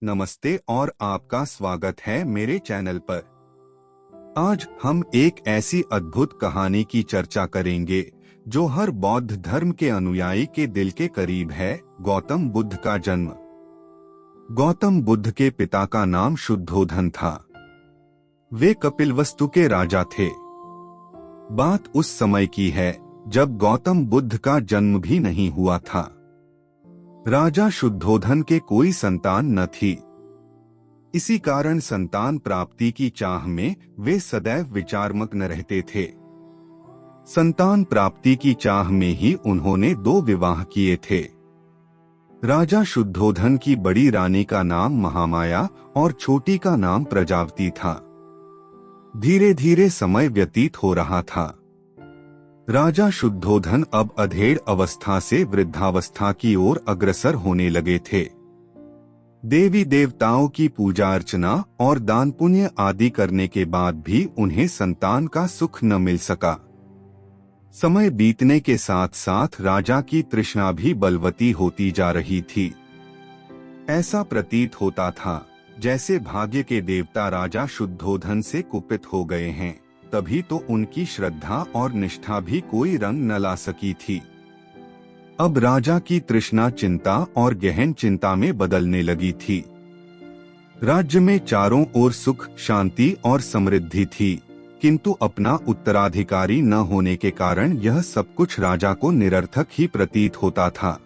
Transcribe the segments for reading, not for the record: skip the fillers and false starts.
नमस्ते और आपका स्वागत है मेरे चैनल पर। आज हम एक ऐसी अद्भुत कहानी की चर्चा करेंगे जो हर बौद्ध धर्म के अनुयायी के दिल के करीब है। गौतम बुद्ध का जन्म। गौतम बुद्ध के पिता का नाम शुद्धोधन था। वे कपिलवस्तु के राजा थे। बात उस समय की है जब गौतम बुद्ध का जन्म भी नहीं हुआ था। राजा शुद्धोधन के कोई संतान न थी। इसी कारण संतान प्राप्ति की चाह में वे सदैव विचारमग्न रहते थे। संतान प्राप्ति की चाह में ही उन्होंने 2 विवाह किए थे। राजा शुद्धोधन की बड़ी रानी का नाम महामाया और छोटी का नाम प्रजावती था। धीरे धीरे समय व्यतीत हो रहा था। राजा शुद्धोधन अब अधेड़ अवस्था से वृद्धावस्था की ओर अग्रसर होने लगे थे। देवी देवताओं की पूजा अर्चना और दान पुण्य आदि करने के बाद भी उन्हें संतान का सुख न मिल सका। समय बीतने के साथ साथ राजा की तृष्णा भी बलवती होती जा रही थी। ऐसा प्रतीत होता था जैसे भाग्य के देवता राजा शुद्धोधन से कुपित हो गए हैं। तभी तो उनकी श्रद्धा और निष्ठा भी कोई रंग न ला सकी थी। अब राजा की तृष्णा चिंता और गहन चिंता में बदलने लगी थी। राज्य में चारों ओर सुख, शांति और समृद्धि थी, किंतु अपना उत्तराधिकारी न होने के कारण यह सब कुछ राजा को निरर्थक ही प्रतीत होता था।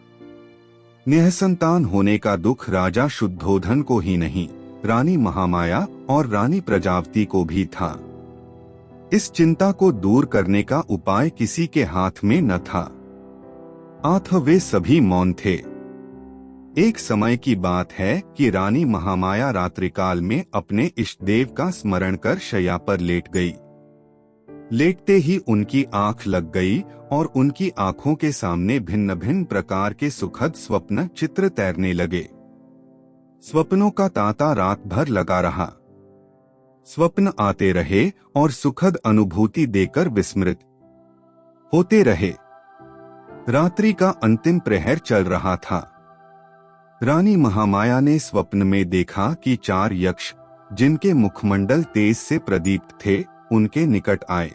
निःसंतान होने का दुख राजा शुद्धोधन को ही नहीं, रानी महामाया और रानी प्रजावती को भी था। इस चिंता को दूर करने का उपाय किसी के हाथ में न था। अतः वे सभी मौन थे। एक समय की बात है कि रानी महामाया रात्रिकाल में अपने इष्टदेव का स्मरण कर शैया पर लेट गई। लेटते ही उनकी आंख लग गई और उनकी आंखों के सामने भिन्न भिन्न प्रकार के सुखद स्वप्न चित्र तैरने लगे। स्वप्नों का तांता रात भर लगा रहा। स्वप्न आते रहे और सुखद अनुभूति देकर विस्मृत होते रहे। रात्रि का अंतिम प्रहर चल रहा था। रानी महामाया ने स्वप्न में देखा कि 4 यक्ष, जिनके मुखमंडल तेज से प्रदीप्त थे, उनके निकट आए।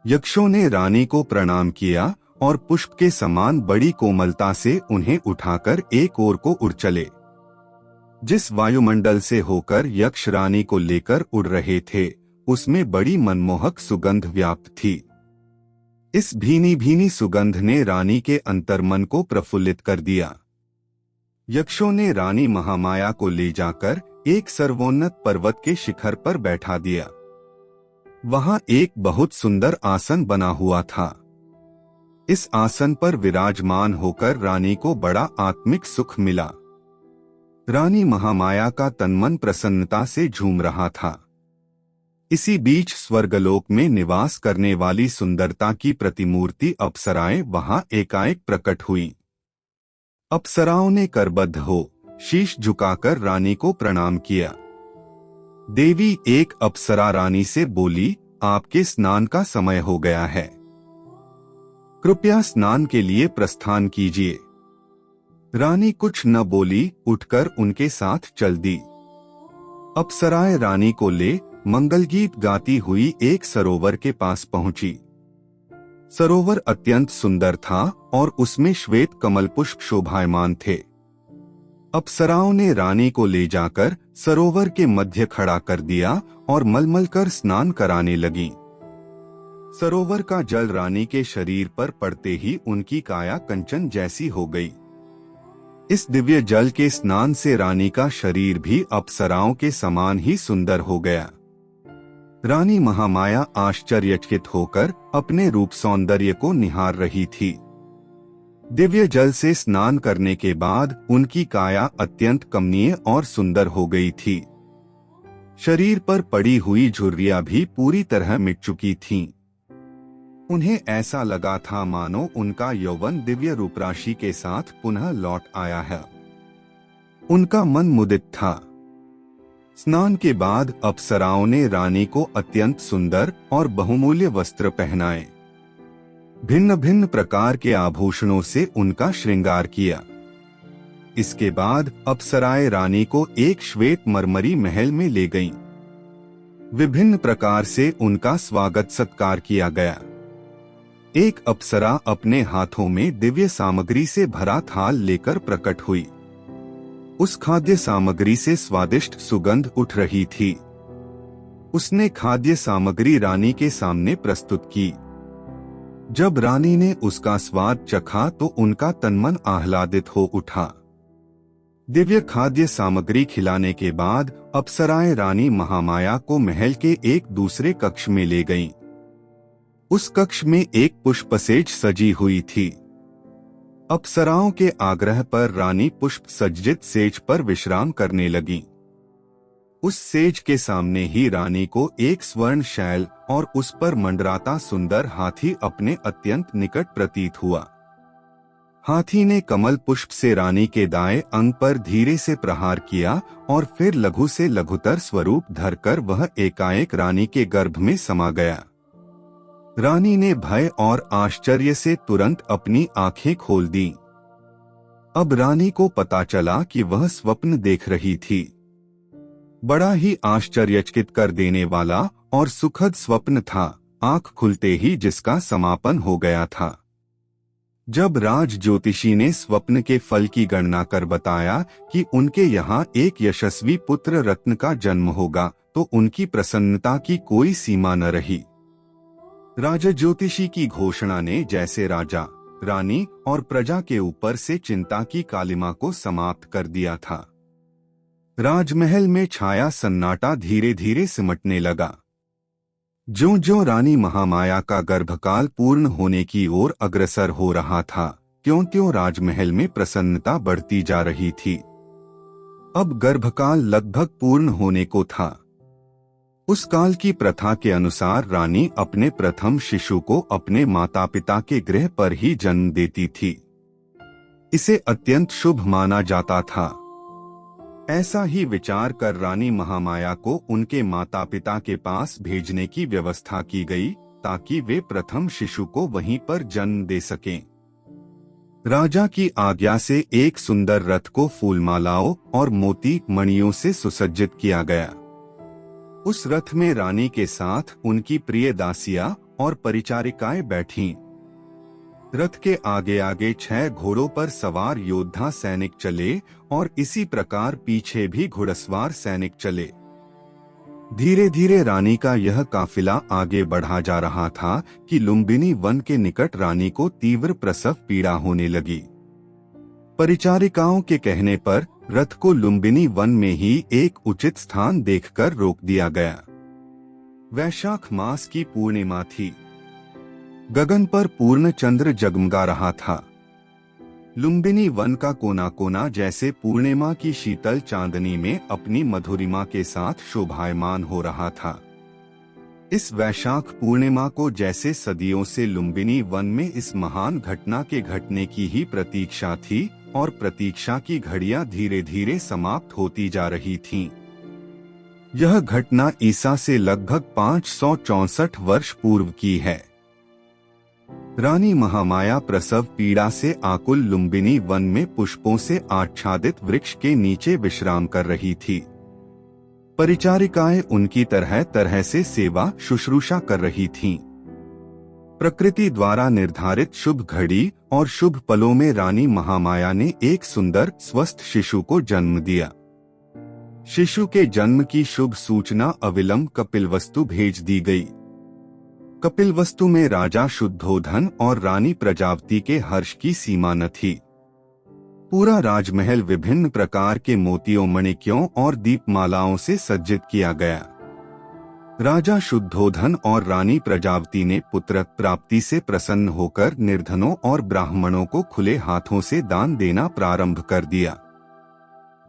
यक्षों ने रानी को प्रणाम किया और पुष्प के समान बड़ी कोमलता से उन्हें उठाकर एक ओर को उड़ चले। जिस वायुमंडल से होकर यक्ष रानी को लेकर उड़ रहे थे, उसमें बड़ी मनमोहक सुगंध व्याप्त थी। इस भीनी भीनी सुगंध ने रानी के अंतर्मन को प्रफुल्लित कर दिया। यक्षों ने रानी महामाया को ले जाकर एक सर्वोन्नत पर्वत के शिखर पर बैठा दिया। वहां एक बहुत सुंदर आसन बना हुआ था। इस आसन पर विराजमान होकर रानी को बड़ा आत्मिक सुख मिला। रानी महामाया का तनमन प्रसन्नता से झूम रहा था। इसी बीच स्वर्गलोक में निवास करने वाली सुंदरता की प्रतिमूर्ति अप्सराएं वहां एकाएक प्रकट हुई। अप्सराओं ने करबद्ध हो शीश झुकाकर रानी को प्रणाम किया। देवी एक अप्सरा रानी से बोली, आपके स्नान का समय हो गया है, कृपया स्नान के लिए प्रस्थान कीजिए। रानी कुछ न बोली, उठकर उनके साथ चल दी। अप्सराएं रानी को ले मंगलगीत गाती हुई एक सरोवर के पास पहुंची। सरोवर अत्यंत सुंदर था और उसमें श्वेत कमल पुष्प शोभायमान थे। अप्सराओं ने रानी को ले जाकर सरोवर के मध्य खड़ा कर दिया और मलमल कर स्नान कराने लगी। सरोवर का जल रानी के शरीर पर पड़ते ही उनकी काया कंचन जैसी हो गई। इस दिव्य जल के स्नान से रानी का शरीर भी अप्सराओं के समान ही सुंदर हो गया। रानी महामाया आश्चर्यचकित होकर अपने रूप सौंदर्य को निहार रही थी। दिव्य जल से स्नान करने के बाद उनकी काया अत्यंत कमनीय और सुंदर हो गई थी। शरीर पर पड़ी हुई झुर्रियां भी पूरी तरह मिट चुकी थीं। उन्हें ऐसा लगा था मानो उनका यौवन दिव्य रूपराशि के साथ पुनः लौट आया है। उनका मन मुदित था। स्नान के बाद अप्सराओं ने रानी को अत्यंत सुंदर और बहुमूल्य वस्त्र पहनाए। भिन्न भिन्न प्रकार के आभूषणों से उनका श्रृंगार किया। इसके बाद अप्सराएं रानी को एक श्वेत मरमरी महल में ले गईं। विभिन्न प्रकार से उनका स्वागत सत्कार किया गया। एक अप्सरा अपने हाथों में दिव्य सामग्री से भरा थाल लेकर प्रकट हुई। उस खाद्य सामग्री से स्वादिष्ट सुगंध उठ रही थी। उसने खाद्य सामग्री रानी के सामने प्रस्तुत की। जब रानी ने उसका स्वाद चखा तो उनका तनमन आह्लादित हो उठा। दिव्य खाद्य सामग्री खिलाने के बाद अप्सराएं रानी महामाया को महल के एक दूसरे कक्ष में ले गईं। उस कक्ष में एक पुष्पसेज सजी हुई थी। अप्सराओं के आग्रह पर रानी पुष्प सज्जित सेज पर विश्राम करने लगी। उस सेज के सामने ही रानी को एक स्वर्ण शैल और उस पर मंडराता सुंदर हाथी अपने अत्यंत निकट प्रतीत हुआ। हाथी ने कमल पुष्प से रानी के दाएं अंग पर धीरे से प्रहार किया और फिर लघु से लघुतर स्वरूप धरकर वह एकाएक रानी के गर्भ में समा गया। रानी ने भय और आश्चर्य से तुरंत अपनी आंखें खोल दी। अब रानी को पता चला कि वह स्वप्न देख रही थी। बड़ा ही आश्चर्यचकित कर देने वाला और सुखद स्वप्न था, आंख खुलते ही जिसका समापन हो गया था। जब राज ज्योतिषी ने स्वप्न के फल की गणना कर बताया कि उनके यहाँ एक यशस्वी पुत्र रत्न का जन्म होगा, तो उनकी प्रसन्नता की कोई सीमा न रही। राजा ज्योतिषी की घोषणा ने जैसे राजा, रानी और प्रजा के ऊपर से चिंता की कालिमा को समाप्त कर दिया था। राजमहल में छाया सन्नाटा धीरे धीरे सिमटने लगा। ज्यों-ज्यों रानी महामाया का गर्भकाल पूर्ण होने की ओर अग्रसर हो रहा था, त्यों-त्यों राजमहल में प्रसन्नता बढ़ती जा रही थी। अब गर्भकाल लगभग पूर्ण होने को था। उस काल की प्रथा के अनुसार रानी अपने प्रथम शिशु को अपने माता पिता के गृह पर ही जन्म देती थी। इसे अत्यंत शुभ माना जाता था। ऐसा ही विचार कर रानी महामाया को उनके माता पिता के पास भेजने की व्यवस्था की गई, ताकि वे प्रथम शिशु को वहीं पर जन्म दे सकें। राजा की आज्ञा से एक सुंदर रथ को फूलमालाओं और मोती मणियों से सुसज्जित किया गया। उस रथ में रानी के साथ उनकी प्रिय दासियां और परिचारिकाएं बैठीं। रथ के आगे आगे 6 घोड़ों पर सवार योद्धा सैनिक चले और इसी प्रकार पीछे भी घुड़सवार सैनिक चले। धीरे धीरे रानी का यह काफिला आगे बढ़ा जा रहा था कि लुम्बिनी वन के निकट रानी को तीव्र प्रसव पीड़ा होने लगी। परिचारिकाओं के कहने पर रथ को लुम्बिनी वन में ही एक उचित स्थान देखकर रोक दिया गया। वैशाख मास की पूर्णिमा थी। गगन पर पूर्ण चंद्र जगमगा रहा था। लुम्बिनी वन का कोना कोना जैसे पूर्णिमा की शीतल चांदनी में अपनी मधुरिमा के साथ शोभायमान हो रहा था। इस वैशाख पूर्णिमा को जैसे सदियों से लुम्बिनी वन में इस महान घटना के घटने की ही प्रतीक्षा थी, और प्रतीक्षा की घड़ियां धीरे धीरे समाप्त होती जा रही थीं। यह घटना ईसा से लगभग 564 वर्ष पूर्व की है। रानी महामाया प्रसव पीड़ा से आकुल लुम्बिनी वन में पुष्पों से आच्छादित वृक्ष के नीचे विश्राम कर रही थी। परिचारिकाएं उनकी तरह तरह से सेवा शुश्रूषा कर रही थीं। प्रकृति द्वारा निर्धारित शुभ घड़ी और शुभ पलों में रानी महामाया ने एक सुंदर स्वस्थ शिशु को जन्म दिया। शिशु के जन्म की शुभ सूचना अविलंब कपिलवस्तु भेज दी गई। कपिलवस्तु में राजा शुद्धोधन और रानी प्रजावती के हर्ष की सीमा न थी। पूरा राजमहल विभिन्न प्रकार के मोतियों, मणिक्यों और दीपमालाओं से सज्जित किया गया। राजा शुद्धोधन और रानी प्रजावती ने पुत्र प्राप्ति से प्रसन्न होकर निर्धनों और ब्राह्मणों को खुले हाथों से दान देना प्रारंभ कर दिया।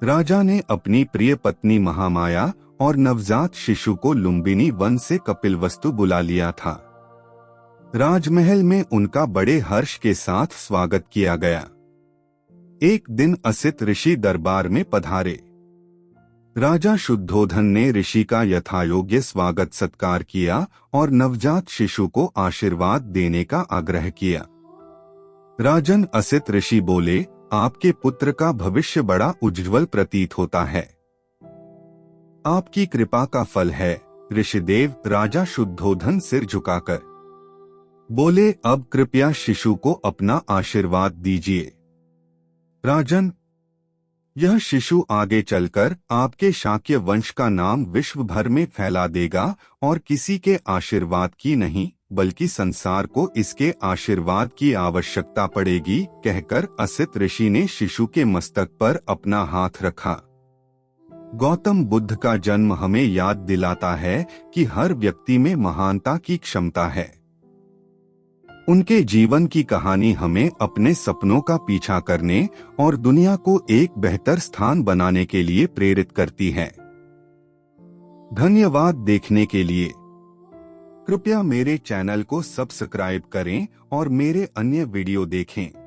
राजा ने अपनी प्रिय पत्नी महामाया और नवजात शिशु को लुम्बिनी वन से कपिलवस्तु बुला लिया था। राजमहल में उनका बड़े हर्ष के साथ स्वागत किया गया। एक दिन असित ऋषि दरबार में पधारे। राजा शुद्धोधन ने ऋषि का यथायोग्य स्वागत सत्कार किया और नवजात शिशु को आशीर्वाद देने का आग्रह किया। राजन असित ऋषि बोले, आपके पुत्र का भविष्य बड़ा उज्जवल प्रतीत होता है। आपकी कृपा का फल है। ऋषिदेव राजा शुद्धोधन सिर झुकाकर बोले, अब कृपया शिशु को अपना आशीर्वाद दीजिए। राजन, यह शिशु आगे चलकर आपके शाक्य वंश का नाम विश्व भर में फैला देगा और किसी के आशीर्वाद की नहीं बल्कि संसार को इसके आशीर्वाद की आवश्यकता पड़ेगी, कहकर असित ऋषि ने शिशु के मस्तक पर अपना हाथ रखा। गौतम बुद्ध का जन्म हमें याद दिलाता है कि हर व्यक्ति में महानता की क्षमता है। उनके जीवन की कहानी हमें अपने सपनों का पीछा करने और दुनिया को एक बेहतर स्थान बनाने के लिए प्रेरित करती है। धन्यवाद देखने के लिए। कृपया मेरे चैनल को सब्सक्राइब करें और मेरे अन्य वीडियो देखें।